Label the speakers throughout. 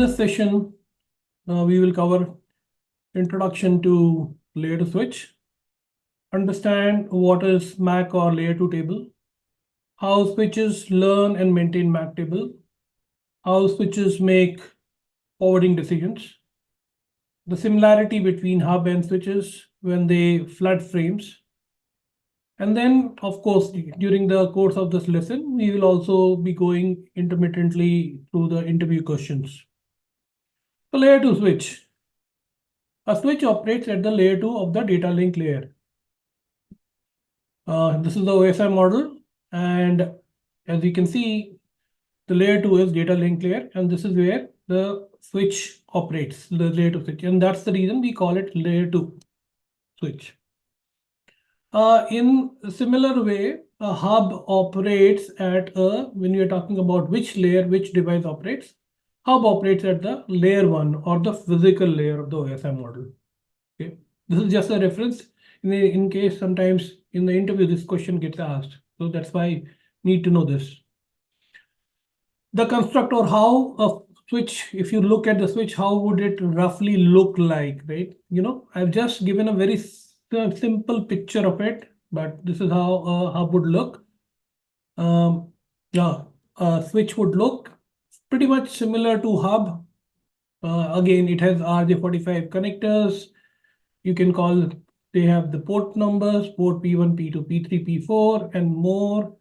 Speaker 1: this session, we will cover introduction to layer 2 switch, understand what is MAC or layer 2 table, how switches learn and maintain MAC table, how switches make forwarding decisions, the similarity between hub and switches when they flood frames. And then, of course, during the course of this lesson, we will also be going intermittently through the interview questions. So layer 2 switch. A switch operates at the layer 2 of the data link layer. This is the OSI model, and as you can see, the layer 2 is data link layer, and this is where the switch operates, the layer 2 switch, and that's the reason we call it layer 2 switch. In a similar way, a hub operates at when you're talking about which layer, which device operates, hub operates at the layer 1 or the physical layer of the OSI model. Okay, this is just a reference in case sometimes in the interview this question gets asked. So that's why you need to know this. The construct, or how a switch, if you look at the switch, how would it roughly look like, right? I've just given a very simple picture of it, but this is how a hub would look. Yeah, a switch would look pretty much similar to hub. Again, it has RJ45 connectors. You can call, they have the port numbers, port P1, P2, P3, P4, and more.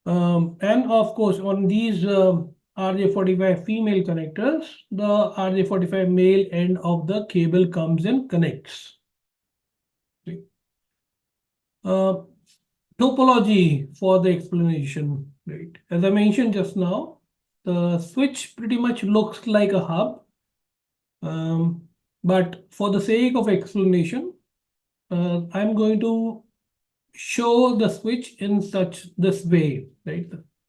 Speaker 1: And of course, on these RJ45 female connectors, the RJ45 male end of the cable comes and connects. Okay. Topology for the explanation, right? As I mentioned just now, the switch pretty much looks like a hub. But for the sake of explanation, I'm going to show the switch in this way, right?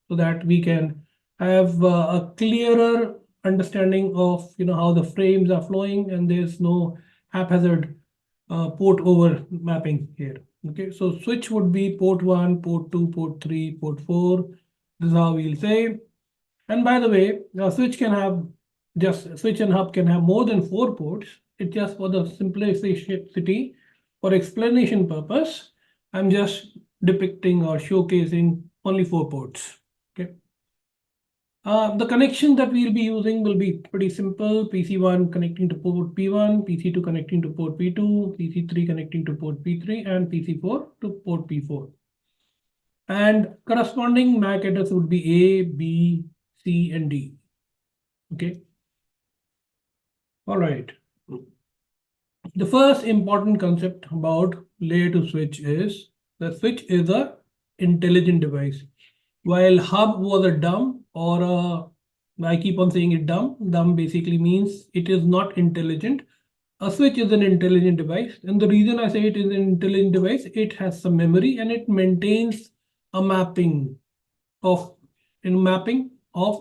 Speaker 1: So that we can have a clearer understanding of how the frames are flowing and there's no haphazard port over mapping here. Okay, so switch would be port 1, port 2, port 3, port 4. This is how we'll say. And by the way, a switch can have switch and hub can have more than 4 ports. It's just for the simplicity, for explanation purpose, I'm just depicting or showcasing only 4 ports. Okay. The connection that we'll be using will be pretty simple. PC1 connecting to port P1, PC2 connecting to port P2, PC3 connecting to port P3, and PC4 to port P4. And corresponding MAC address would be A, B, C, and D. Okay. All right. The first important concept about layer 2 switch is the switch is a intelligent device. While hub was a dumb, or I keep on saying it dumb. Dumb basically means it is not intelligent. A switch is an intelligent device. And the reason I say it is an intelligent device, it has some memory and it maintains a mapping of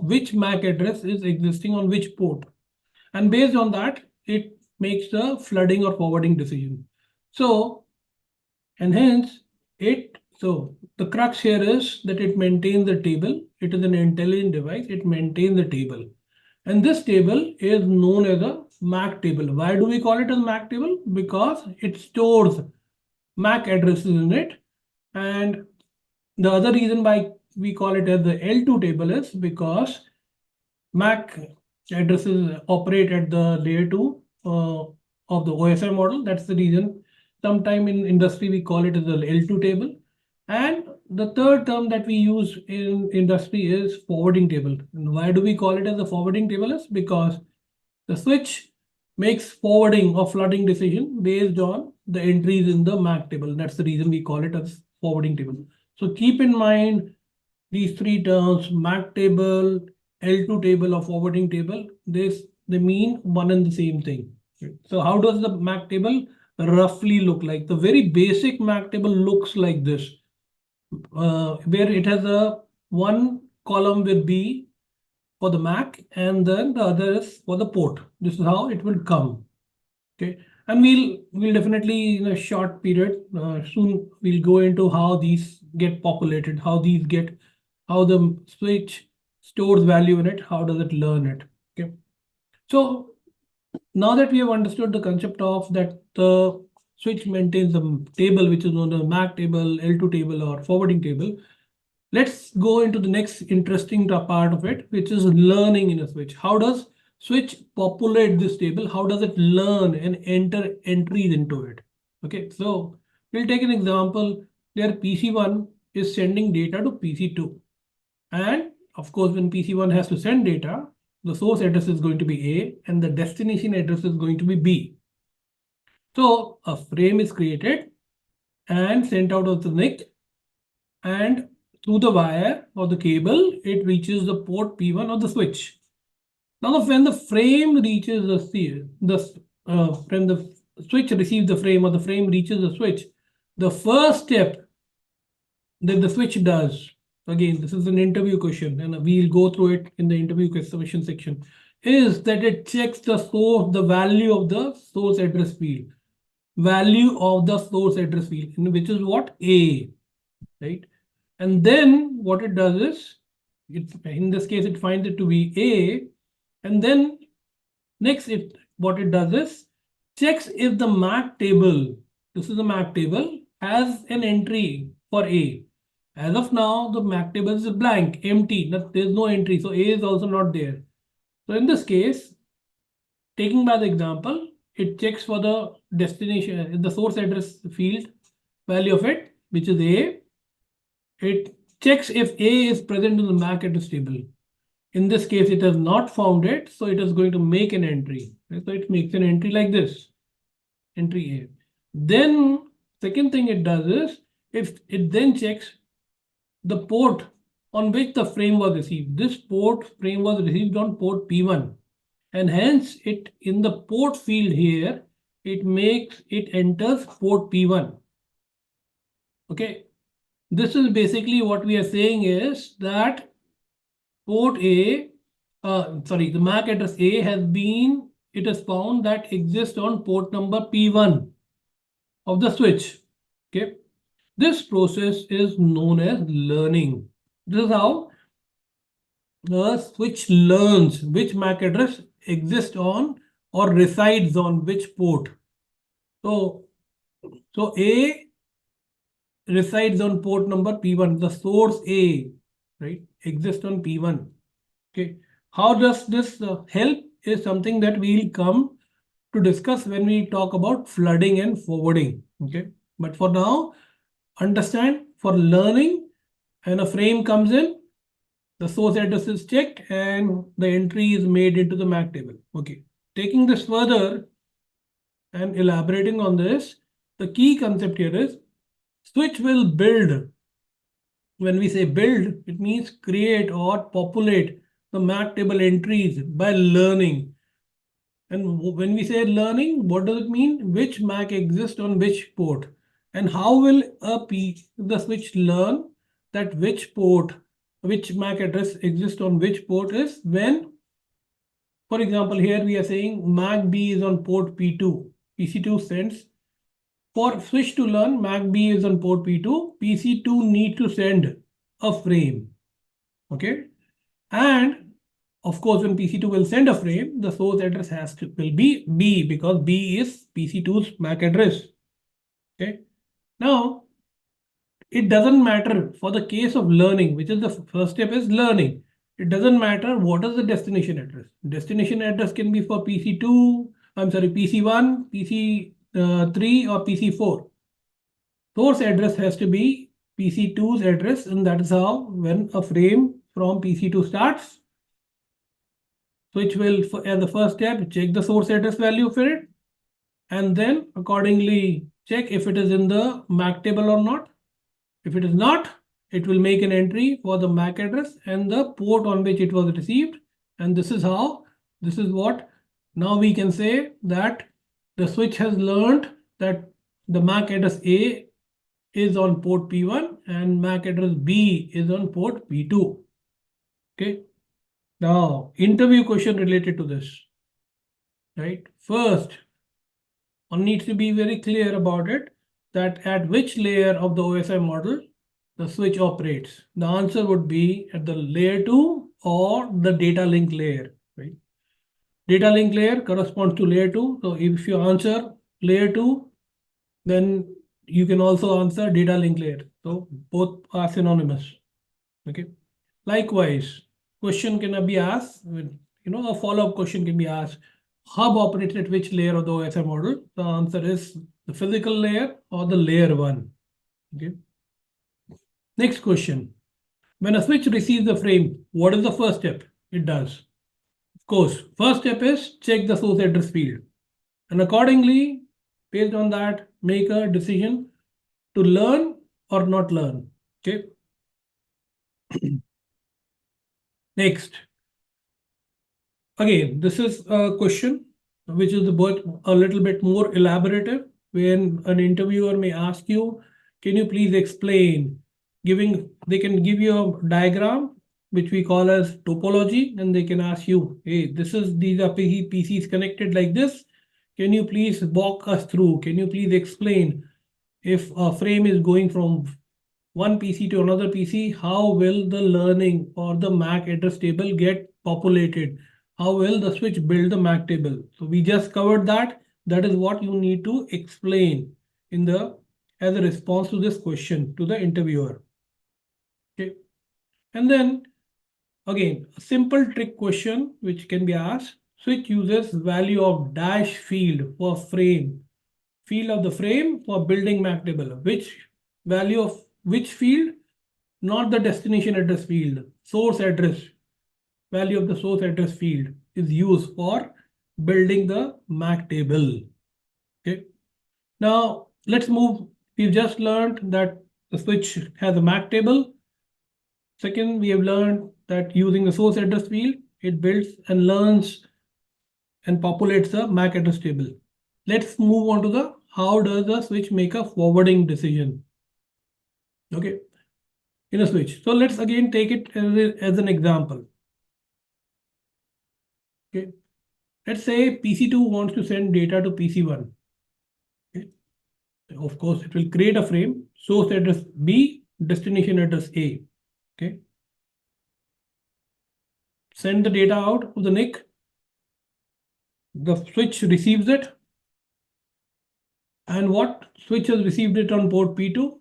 Speaker 1: which MAC address is existing on which port. And based on that, it makes the flooding or forwarding decision. So, and hence so the crux here is that it maintains the table. It is an intelligent device. It maintains the table. And this table is known as a MAC table. Why do we call it as MAC table? Because it stores MAC addresses in it. And the other reason why we call it as the L2 table is because MAC addresses operate at the layer 2 of the OSI model. That's the reason. Sometime in industry, we call it as the L2 table. And the third term that we use in industry is forwarding table. And why do we call it as a forwarding table? Is because the switch makes forwarding or flooding decision based on the entries in the MAC table. That's the reason we call it as forwarding table. So keep in mind these 3 terms: MAC table, L2 table, or forwarding table. They mean one and the same thing. So how does the MAC table roughly look like? The very basic MAC table looks like this, where it has a one column with B for the MAC and then the other is for the port. This is how it will come. Okay, and we'll definitely in a short period soon we'll go into how these get populated, how the switch stores value in it, how does it learn it. Okay, So now that we have understood the concept of that the switch maintains the table, which is known as MAC table, L2 table, or forwarding table, let's go into the next interesting part of it, which is learning in a switch. How does switch populate this table? How does it learn and enter entries into it? Okay, so we'll take an example where PC1 is sending data to PC2. And of course, when PC1 has to send data, the source address is going to be A and the destination address is going to be B. So a frame is created and sent out of the NIC, and through the wire or the cable, it reaches the port P1 of the switch. Now, when the frame reaches when the switch receives the frame or the frame reaches the switch, the first step that the switch does, again, this is an interview question, and we'll go through it in the interview question section, is that it checks the source, the value of the source address field, which is what? A, right? And then what it does is, in this case, it finds it to be A, and then next, what it does is checks if the MAC table, this is the MAC table, has an entry for A. As of now, the MAC table is blank, empty, there's no entry, so A is also not there. So in this case, taking by the example, it checks for the destination, the source address field value of it, which is A. It checks if A is present in the MAC address table. In this case, it has not found it, so it is going to make an entry. So it makes an entry like this, entry A. Then, second thing it does is, if it then checks the port on which the frame was received. This frame was received on port P1, and hence it in the port field here, it enters port P1. Okay, this is basically what we are saying is that port A, the MAC address A it is found that exists on port number P1 of the switch. Okay, this process is known as learning. This is how the switch learns which MAC address exists on or resides on which port. So A resides on port number P1. The source A, right, exists on P1. Okay. How does this help is something that we'll come to discuss when we talk about flooding and forwarding. Okay. But for now, understand, for learning, and a frame comes in, the source address is checked and the entry is made into the MAC table. Okay. Taking this further and elaborating on this, the key concept here is switch will build. When we say build, it means create or populate the MAC table entries by learning. And when we say learning, what does it mean? Which MAC exists on which port? And how will the switch learn that which MAC address exists on which port is when, for example, here we are saying MAC B is on port P2. PC2 sends. For switch to learn MAC B is on port P2, PC2 need to send a frame. Okay. And of course, when PC2 will send a frame, the source address will be B because B is PC2's MAC address. Okay. Now, it doesn't matter for the case of learning, which is the first step is learning. It doesn't matter what is the destination address. Destination address can be for PC2, PC1, PC3 or PC4. Source address has to be PC2's address, and that is how when a frame from PC2 starts, switch will, as the first step, check the source address value for it, and then accordingly check if it is in the MAC table or not. If it is not, it will make an entry for the MAC address and the port on which it was received. And this is what now we can say that the switch has learned that the MAC address A is on port P1 and MAC address B is on port P2. Okay. Now, interview question related to this, right? First, one needs to be very clear about it, that at which layer of the OSI model the switch operates. The answer would be at the layer 2 or the data link layer, right? Data link layer corresponds to layer 2. So if you answer layer 2, then you can also answer data link layer. So both are synonymous. Okay. Likewise, question can be asked, a follow-up question can be asked, hub operates at which layer of the OSI model? The answer is the physical layer or the layer 1. Okay. Next question. When a switch receives the frame, what is the first step it does? Of course, first step is check the source address field. And accordingly, based on that, make a decision to learn or not learn. Okay. Next. Again, this is a question which is a little bit more elaborative, when an interviewer may ask you, can you please explain? They can give you a diagram, which we call as topology, and they can ask you, hey, these are PCs connected like this. Can you please walk us through? Can you please explain if a frame is going from one PC to another PC, how will the learning or the MAC address table get populated? How will the switch build the MAC table? So we just covered that. That is what you need to explain as a response to this question to the interviewer. Okay. And then again, a simple trick question which can be asked. Switch uses value of dash field for field of the frame for building MAC table. Which value of which field? Not the destination address field. Source address. Value of the source address field is used for building the MAC table. Okay. Now let's move. We've just learned that the switch has a MAC table. Second, we have learned that using the source address field, it builds and learns and populates the MAC address table. Let's move on to the how does the switch make a forwarding decision? Okay, in a switch. So let's again take it as an example. Okay, let's say PC2 wants to send data to PC1. Okay, of course, it will create a frame, source address B, destination address A. Okay, send the data out to the NIC. The switch receives it. And what switch has received it on port P2?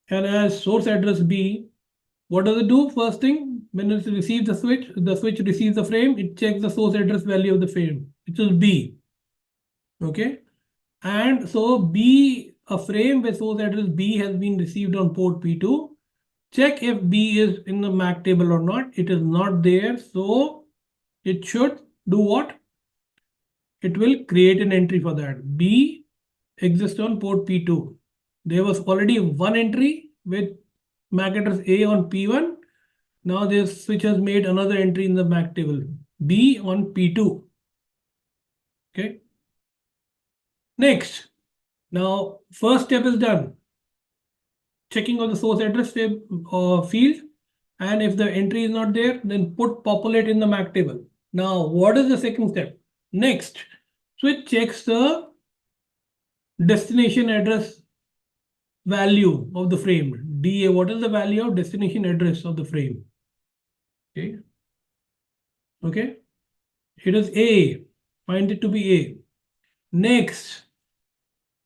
Speaker 1: And as source address B, what does it do? First thing, when it receives the switch receives the frame, it checks the source address value of the frame, which is B. Okay. And so B, a frame with source address B has been received on port P2. Check if B is in the MAC table or not. It is not there. So it should do what? It will create an entry for that. B exists on port P2. There was already one entry with MAC address A on P1. Now this switch has made another entry in the MAC table, B on P2. Okay. Next, now first step is done. Checking of the source address field, and if the entry is not there, then populate in the MAC table. Now, what is the second step? Next, switch checks the destination address value of the frame. DA, what is the value of destination address of the frame? Okay. Okay. It is A. Find it to be A. Next,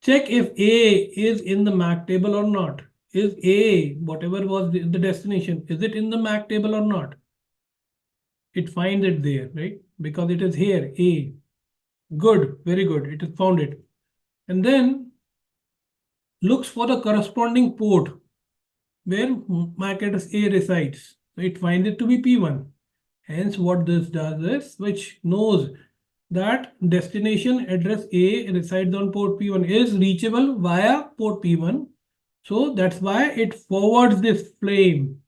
Speaker 1: check if A is in the MAC table or not. Is A, whatever was the destination, is it in the MAC table or not? It finds it there, right? Because it is here, A. Good, very good. It has found it. And then looks for the corresponding port where MAC address A resides. So it finds it to be P1. Hence, what this does is switch knows that destination address A resides on port P1 is reachable via port P1. So that's why it forwards this flame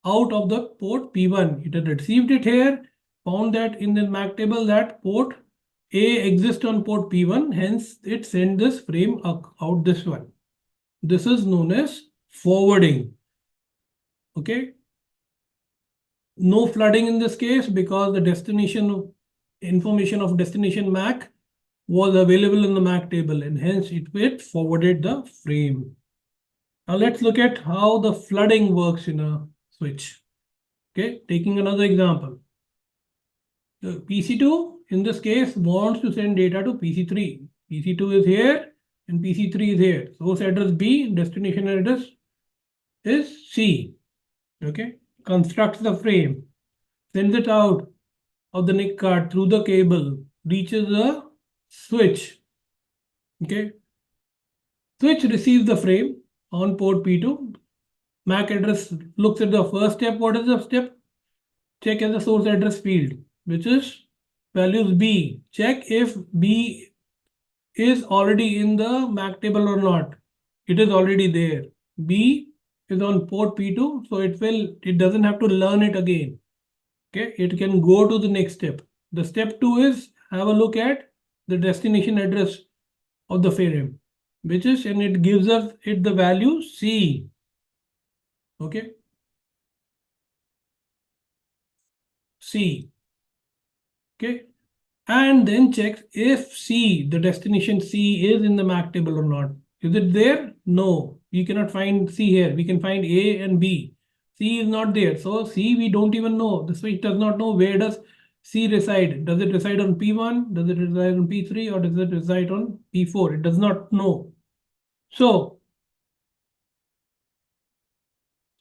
Speaker 1: out of the port P1. It had received it here, found that in the MAC table that port A exists on port P1. Hence, it sent this frame out this one. This is known as forwarding. Okay. No flooding in this case because the destination information of destination MAC was available in the MAC table, and hence it forwarded the frame. Now let's look at how the flooding works in a switch. Okay, taking another example. PC2 in this case wants to send data to PC3. PC2 is here and PC3 is here. Source address B, destination address is C. Okay, constructs the frame, sends it out of the NIC card through the cable, reaches the switch. Okay, switch receives the frame on port P2. MAC address looks at the first step. What is the step? Check as the source address field, which is values B. Check if B is already in the MAC table or not. It is already there. B is on port P2, so it doesn't have to learn it again. Okay, it can go to the next step. The step 2 is have a look at the destination address of the frame, which is, and it gives us the value C. Okay, C. Okay, and then checks if C, the destination C, is in the MAC table or not. Is it there? No, we cannot find C here. We can find A and B. C is not there. So C, we don't even know. The switch does not know where does C reside. Does it reside on P1? Does it reside on P3? Or does it reside on P4? It does not know. So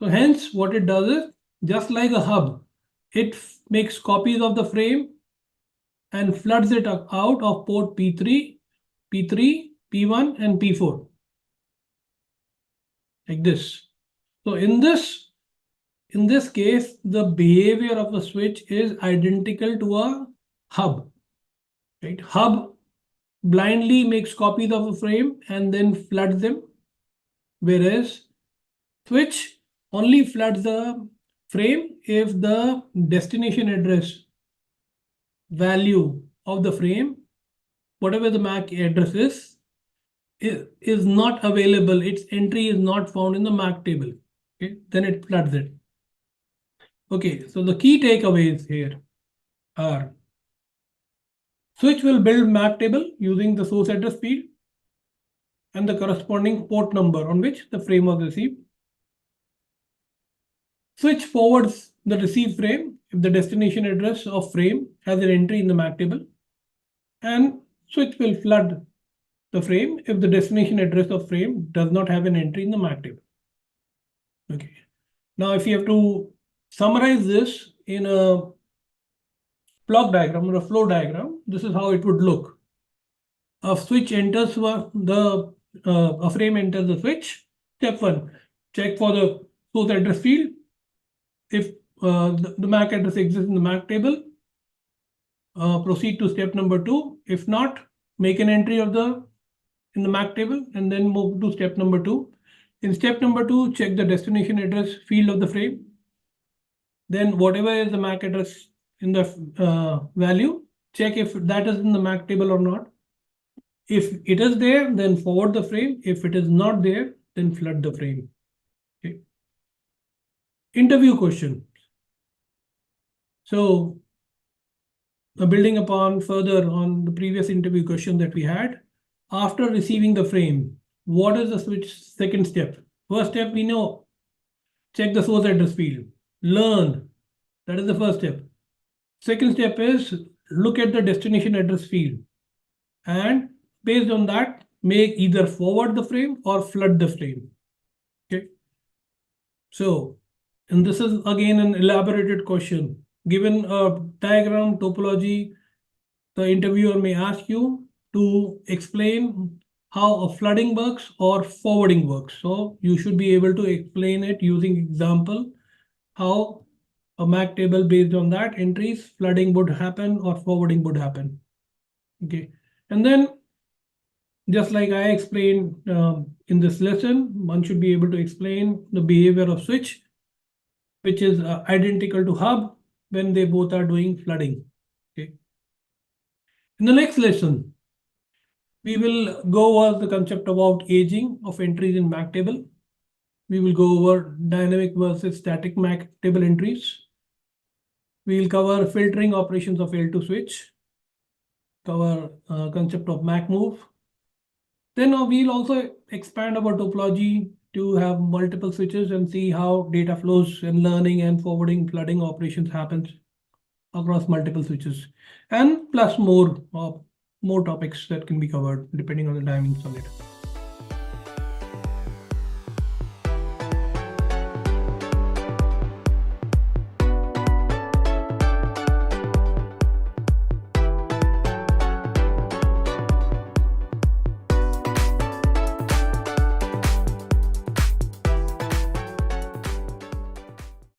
Speaker 1: hence what it does is, just like a hub, it makes copies of the frame and floods it out of port P3, P1 and P4. Like this. So in this case, the behavior of a switch is identical to a hub. Right? Hub blindly makes copies of a frame and then floods them, whereas switch only floods the frame if the destination address value of the frame, whatever the MAC address is not available, its entry is not found in the MAC table. Okay, then it floods it. Okay, so the key takeaways here are: switch will build MAC table using the source address field and the corresponding port number on which the frame was received. Switch forwards the received frame if the destination address of frame has an entry in the MAC table, and switch will flood the frame if the destination address of frame does not have an entry in the MAC table. Okay. Now, if you have to summarize this in a block diagram or a flow diagram, this is how it would look. A switch enters a frame enters the switch. Step 1, check for the source address field. If the MAC address exists in the MAC table, proceed to step number 2. If not, make an entry in the MAC table and then move to step number 2. In step number 2, check the destination address field of the frame. Then whatever is the MAC address in the value, check if that is in the MAC table or not. If it is there, then forward the frame. If it is not there, then flood the frame. Okay. Interview question. So building upon further on the previous interview question that we had, after receiving the frame, what is the switch second step? First step, we know, check the source address field, learn. That is the first step. Second step is look at the destination address field, and based on that, make either forward the frame or flood the frame. Okay. So, and this is again an elaborated question. Given a diagram topology, the interviewer may ask you to explain how a flooding works or forwarding works. So you should be able to explain it using example, how a MAC table based on that entries, flooding would happen or forwarding would happen. Okay. And then just like I explained in this lesson, one should be able to explain the behavior of switch, which is identical to hub when they both are doing flooding. Okay. In the next lesson, we will go over the concept about aging of entries in MAC table. We will go over dynamic versus static MAC table entries. We will cover filtering operations of L2 switch, cover concept of MAC move. Then we'll also expand our topology to have multiple switches and see how data flows and learning and forwarding flooding operations happens. across multiple switches, and plus more topics that can be covered depending on the timings on it.